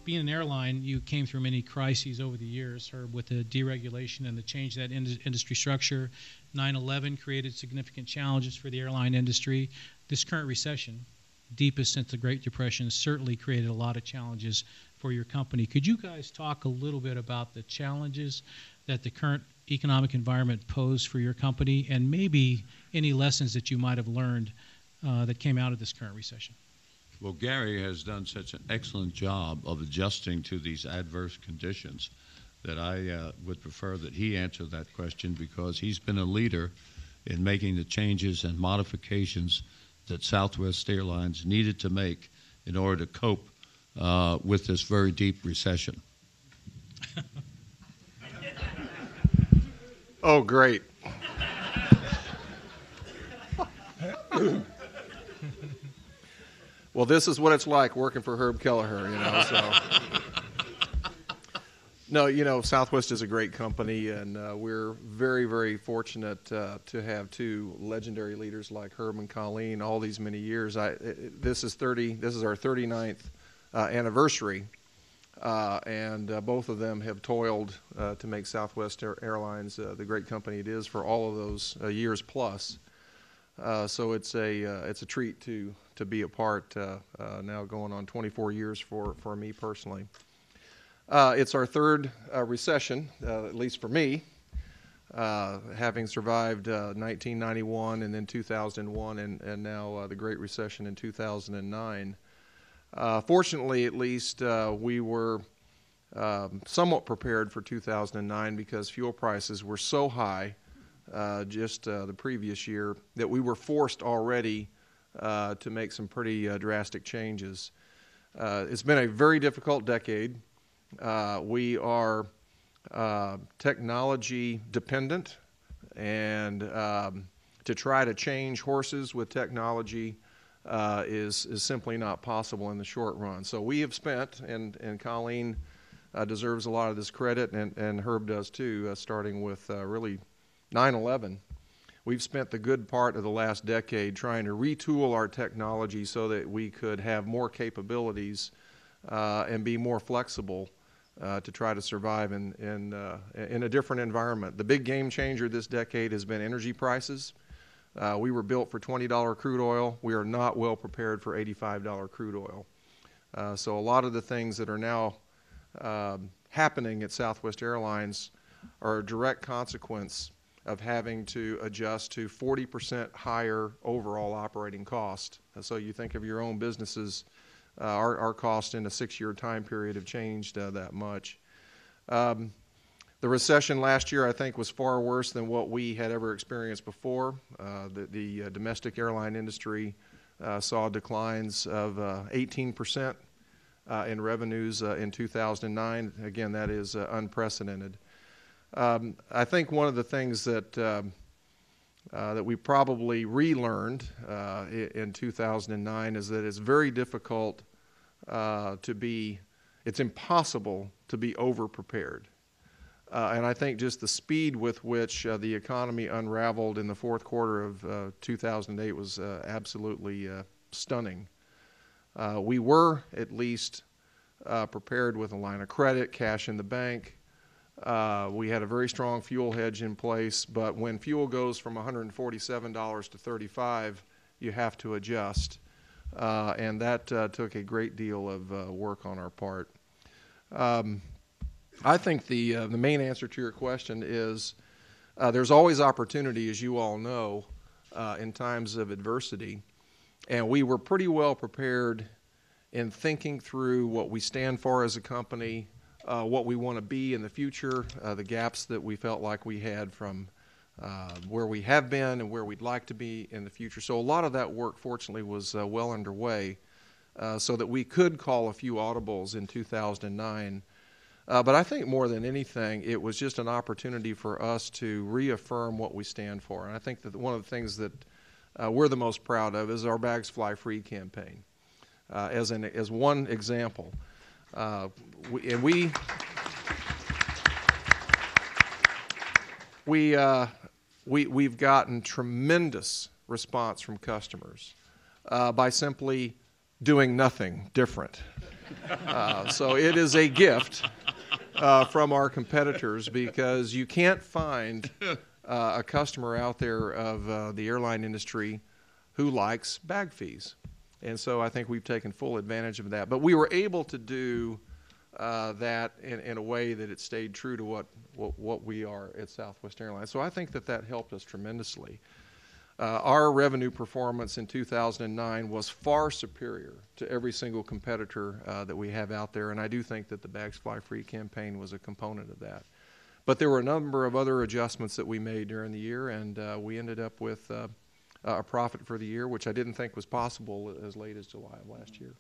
being an airline, you came through many crises over the years, Herb, with the deregulation and the change of that industry structure. 9/11 created significant challenges for the airline industry. This current recession, deepest since the Great Depression, certainly created a lot of challenges for your company. Could you guys talk a little bit about the challenges that the current economic environment posed for your company, and maybe any lessons that you might have learned that came out of this current recession? Well, Gary has done such an excellent job of adjusting to these adverse conditions that I would prefer that he answer that question, because he's been a leader in making the changes and modifications that Southwest Airlines needed to make in order to cope with this very deep recession. Oh, great. Well, this is what it's like working for Herb Kelleher, so. No, Southwest is a great company, and we're very, very fortunate to have two legendary leaders like Herb and Colleen all these many years. This is our 39th anniversary, and both of them have toiled to make Southwest Airlines the great company it is for all of those years plus. So it's a treat to be a part now going on 24 years for me personally. It's our third recession, at least for me, having survived 1991 and then 2001 and now the Great Recession in 2009. Fortunately, at least, we were somewhat prepared for 2009 because fuel prices were so high just the previous year that we were forced already to make some pretty drastic changes. It's been a very difficult decade. We are technology dependent, and to try to change horses with technology is simply not possible in the short run. So we have spent, and Colleen deserves a lot of this credit, and Herb does too, starting with really 9/11. We've spent the good part of the last decade trying to retool our technology so that we could have more capabilities and be more flexible to try to survive in a different environment. The big game changer this decade has been energy prices. We were built for $20 crude oil. We are not well prepared for $85 crude oil. So a lot of the things that are now happening at Southwest Airlines are a direct consequence of having to adjust to 40% higher overall operating cost. So you think of your own businesses, our costs in a 6-year time period have changed that much. The recession last year, I think, was far worse than what we had ever experienced before. The domestic airline industry saw declines of 18% in revenues in 2009. Again, that is unprecedented. I think one of the things that we probably relearned in 2009 is that it's very difficult it's impossible to be over-prepared. And I think just the speed with which the economy unraveled in the fourth quarter of 2008 was absolutely stunning. We were at least prepared with a line of credit, cash in the bank. We had a very strong fuel hedge in place, but when fuel goes from $147 to $35, you have to adjust. And that took a great deal of work on our part. I think the main answer to your question is there's always opportunity, as you all know, in times of adversity. And we were pretty well prepared in thinking through what we stand for as a company, what we want to be in the future, the gaps that we felt like we had from where we have been and where we'd like to be in the future. So a lot of that work, fortunately, was well underway so that we could call a few audibles in 2009. But I think more than anything, it was just an opportunity for us to reaffirm what we stand for. And I think that one of the things that we're the most proud of is our Bags Fly Free campaign. As one example, we've gotten tremendous response from customers by simply doing nothing different. So it is a gift from our competitors, because you can't find a customer out there of the airline industry who likes bag fees. And so I think we've taken full advantage of that. But we were able to do that in a way that it stayed true to what we are at Southwest Airlines. So I think that helped us tremendously. Our revenue performance in 2009 was far superior to every single competitor that we have out there, and I do think that the Bags Fly Free campaign was a component of that. But there were a number of other adjustments that we made during the year, and we ended up with a profit for the year, which I didn't think was possible as late as July of last year.